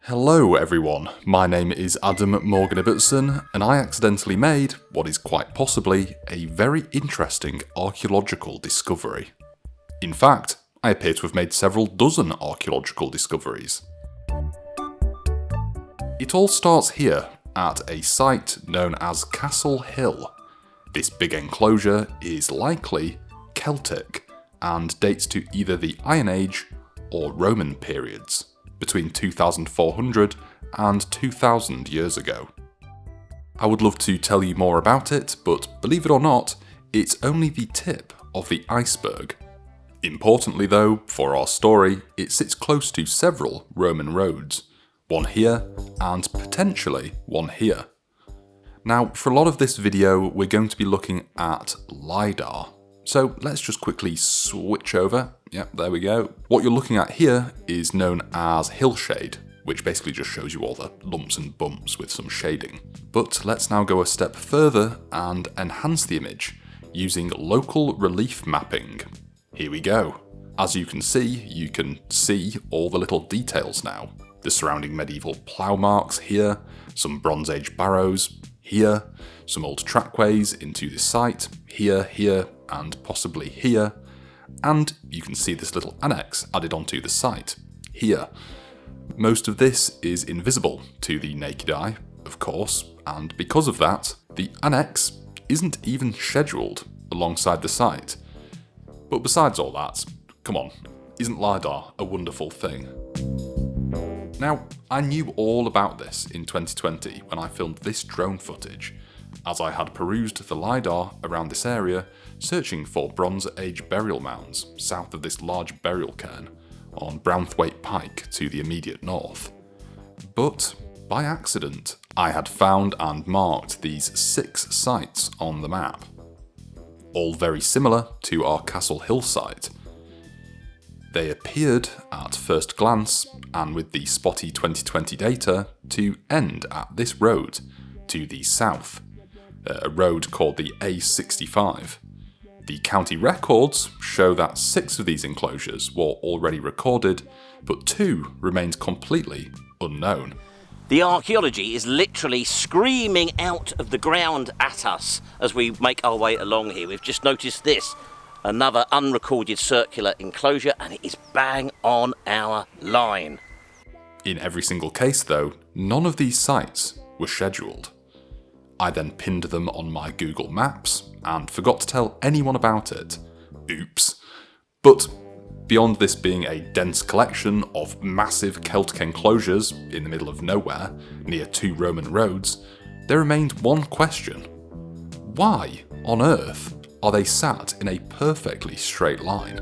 Hello everyone, my name is Adam Morgan Ibbotson, and I accidentally made what is quite possibly a very interesting archaeological discovery. In fact, I appear to have made several dozen archaeological discoveries. It all starts here, at a site known as Castle Hill. This big enclosure is likely Celtic, and dates to either the Iron Age or Roman periods, between 2400 and 2000 years ago. I would love to tell you more about it, but believe it or not, it's only the tip of the iceberg. Importantly though, for our story, it sits close to several Roman roads, one here and potentially one here. Now, for a lot of this video, we're going to be looking at LiDAR. So let's just quickly switch over. Yep, there we go. What you're looking at here is known as hillshade, which basically just shows you all the lumps and bumps with some shading. But let's now go a step further and enhance the image using local relief mapping. Here we go. As you can see all the little details now. The surrounding medieval plough marks here, some Bronze Age barrows here, some old trackways into the site, here, and possibly here, and you can see this little annex added onto the site, here. Most of this is invisible to the naked eye, of course, and because of that, the annex isn't even scheduled alongside the site. But besides all that, come on, isn't LiDAR a wonderful thing? Now, I knew all about this in 2020 when I filmed this drone footage, as I had perused the LiDAR around this area, searching for Bronze Age burial mounds south of this large burial cairn on Brownthwaite Pike to the immediate north. But, by accident, I had found and marked these 6 sites on the map. All very similar to our Castle Hill site. They appeared, at first glance, and with the spotty 2020 data, to end at this road to the south, a road called the A65. The county records show that 6 of these enclosures were already recorded, but 2 remained completely unknown. The archaeology is literally screaming out of the ground at us as we make our way along here. We've just noticed this, another unrecorded circular enclosure, and it is bang on our line. In every single case though, none of these sites were scheduled. I then pinned them on my Google Maps and forgot to tell anyone about it. Oops. But beyond this being a dense collection of massive Celtic enclosures in the middle of nowhere, near 2 Roman roads, there remained one question. Why on earth are they sat in a perfectly straight line?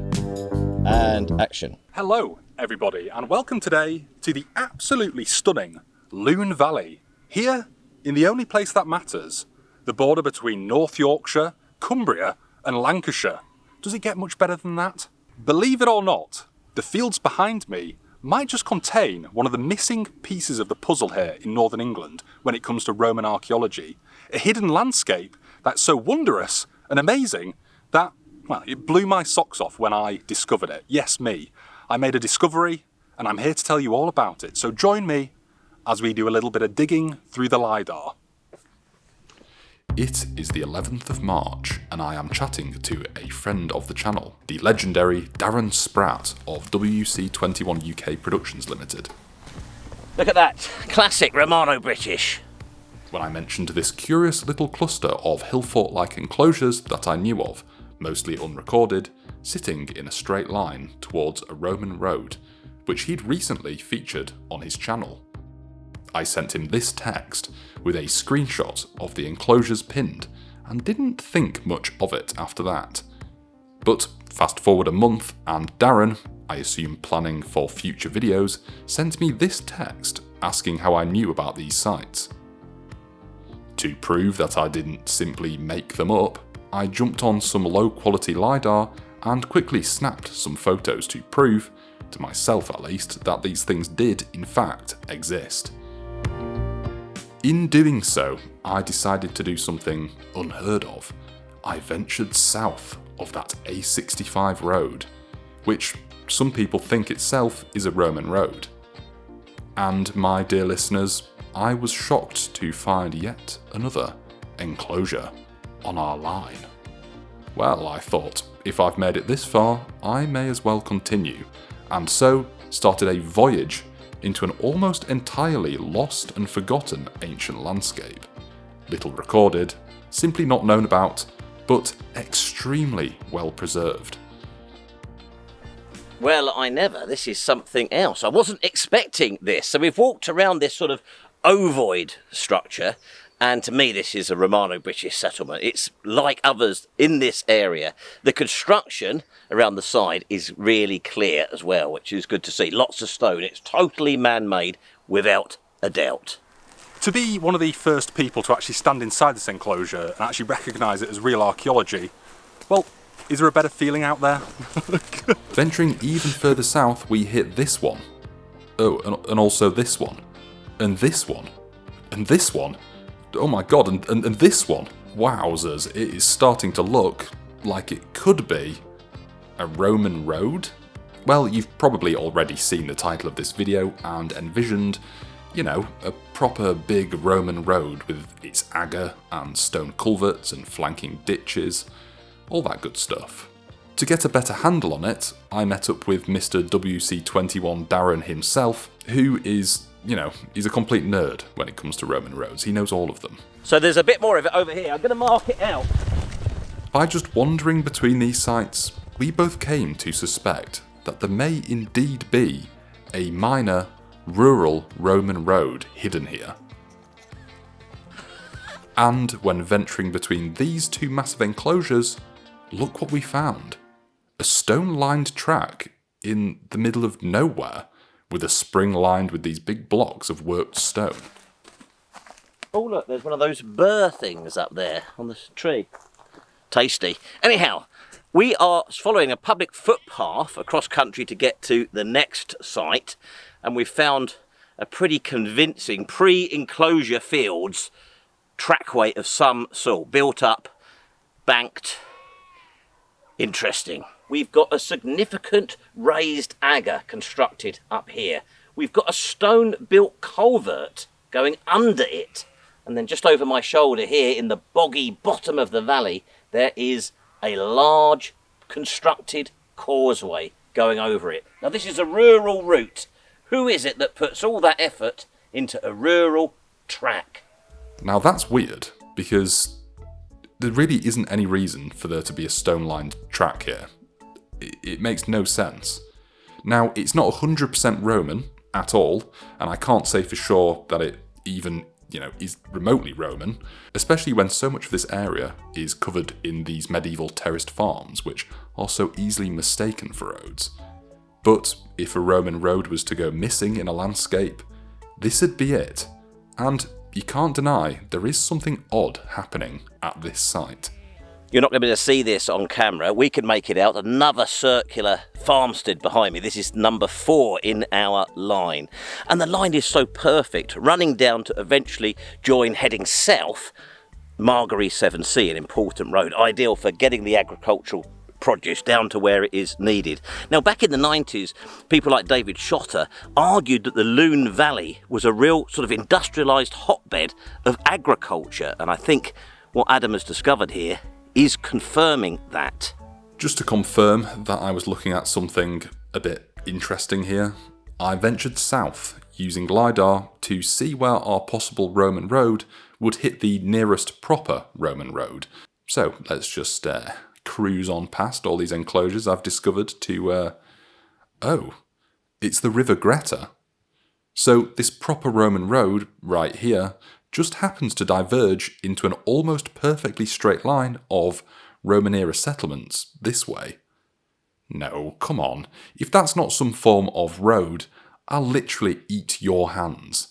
And action. Hello everybody, and welcome today to the absolutely stunning Lune Valley, here in the only place that matters, the border between North Yorkshire, Cumbria and Lancashire. Does it get much better than that? Believe it or not, the fields behind me might just contain one of the missing pieces of the puzzle here in Northern England when it comes to Roman archaeology. A hidden landscape that's so wondrous and amazing that, well, it blew my socks off when I discovered it. Yes, me. I made a discovery and I'm here to tell you all about it. So join me as we do a little bit of digging through the LiDAR. It is the 11th of March and I am chatting to a friend of the channel, the legendary Darren Spratt of WC21 UK Productions Limited. Look at that, classic Romano-British. When I mentioned this curious little cluster of hill fort-like enclosures that I knew of, mostly unrecorded, sitting in a straight line towards a Roman road, which he'd recently featured on his channel. I sent him this text with a screenshot of the enclosures pinned and didn't think much of it after that. But fast forward a month and Darren, I assume planning for future videos, sent me this text asking how I knew about these sites. To prove that I didn't simply make them up, I jumped on some low quality LiDAR and quickly snapped some photos to prove, to myself at least, that these things did in fact exist. In doing so, I decided to do something unheard of. I ventured south of that A65 road, which some people think itself is a Roman road. And my dear listeners, I was shocked to find yet another enclosure on our line. Well, I thought, if I've made it this far, I may as well continue, and so started a voyage into an almost entirely lost and forgotten ancient landscape. Little recorded, simply not known about, but extremely well preserved. Well, I never. This is something else. I wasn't expecting this. So we've walked around this sort of ovoid structure, and to me this is a Romano-British settlement. It's like others in this area. The construction around the side is really clear as well, which is good to see. Lots of stone. It's totally man-made without a doubt. To be one of the first people to actually stand inside this enclosure and actually recognise it as real archaeology, well, is there a better feeling out there? Venturing even further south, we hit this one. Oh, and also this one. And this one. And this one. Oh my god, and this one. Wowzers, it is starting to look like it could be a Roman road. Well, you've probably already seen the title of this video and envisioned, you know, a proper big Roman road with its agger and stone culverts and flanking ditches, all that good stuff. To get a better handle on it, I met up with Mr. WC21 Darren himself, who is, you know, he's a complete nerd when it comes to Roman roads. He knows all of them. So there's a bit more of it over here. I'm going to mark it out. By just wandering between these sites, we both came to suspect that there may indeed be a minor, rural Roman road hidden here. And when venturing between these two massive enclosures, look what we found. A stone-lined track in the middle of nowhere, with a spring lined with these big blocks of worked stone. Oh look, there's one of those burr things up there on the tree. Tasty. Anyhow, we are following a public footpath across country to get to the next site, and we've found a pretty convincing pre-enclosure fields trackway of some sort, built up, banked. Interesting. We've got a significant raised agger constructed up here. We've got a stone-built culvert going under it. And then just over my shoulder here, in the boggy bottom of the valley, there is a large constructed causeway going over it. Now this is a rural route. Who is it that puts all that effort into a rural track? Now that's weird, because there really isn't any reason for there to be a stone-lined track here. It makes no sense. Now, it's not 100% Roman at all, and I can't say for sure that it even, you know, is remotely Roman, especially when so much of this area is covered in these medieval terraced farms, which are so easily mistaken for roads. But if a Roman road was to go missing in a landscape, this'd be it. And you can't deny there is something odd happening at this site. You're not going to be able to see this on camera. We can make it out. Another circular farmstead behind me. This is number 4 in our line. And the line is so perfect, running down to eventually join, heading south, Margery 7C, an important road, ideal for getting the agricultural produce down to where it is needed. Now, back in the 90s, people like David Schotter argued that the Lune Valley was a real sort of industrialised hotbed of agriculture. And I think what Adam has discovered here is confirming that. Just to confirm that I was looking at something a bit interesting here, I ventured south using LiDAR to see where our possible Roman road would hit the nearest proper Roman road. So let's just cruise on past all these enclosures I've discovered to... oh, it's the River Greta. So this proper Roman road right here just happens to diverge into an almost perfectly straight line of Roman-era settlements this way. No, come on. If that's not some form of road, I'll literally eat your hands.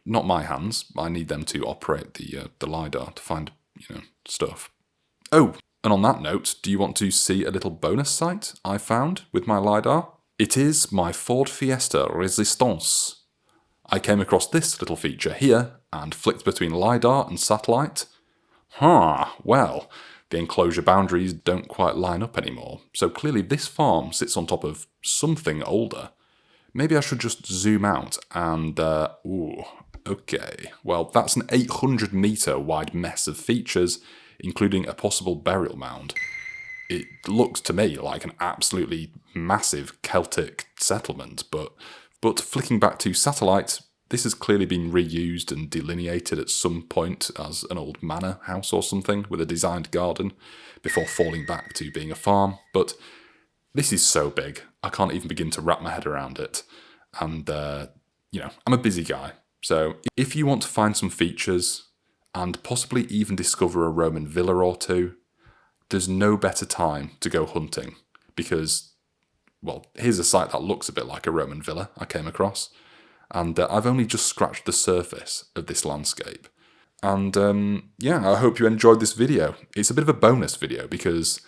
Not my hands. I need them to operate the LiDAR to find, you know, stuff. Oh, and on that note, do you want to see a little bonus site I found with my LiDAR? It is my Ford Fiesta Resistance. I came across this little feature here and flicked between LiDAR and satellite. Well, the enclosure boundaries don't quite line up anymore, so clearly this farm sits on top of something older. Maybe I should just zoom out and, ooh, okay. Well, that's an 800 metre wide mess of features, including a possible burial mound. It looks to me like an absolutely massive Celtic settlement, but flicking back to satellite, this has clearly been reused and delineated at some point as an old manor house or something with a designed garden before falling back to being a farm. But this is so big, I can't even begin to wrap my head around it. And, I'm a busy guy. So if you want to find some features and possibly even discover a Roman villa or two, there's no better time to go hunting because, well, here's a site that looks a bit like a Roman villa I came across. And I've only just scratched the surface of this landscape. And I hope you enjoyed this video. It's a bit of a bonus video because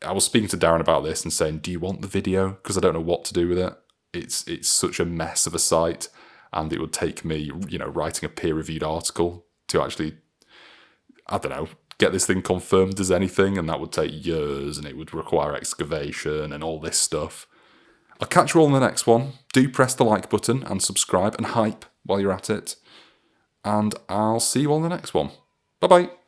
I was speaking to Darren about this and saying, do you want the video? Because I don't know what to do with it. It's such a mess of a site, and it would take me, writing a peer-reviewed article to actually, I don't know, get this thing confirmed as anything, and that would take years, and it would require excavation and all this stuff. I'll catch you all in the next one. Do press the like button and subscribe and hype while you're at it. And I'll see you all in the next one. Bye-bye.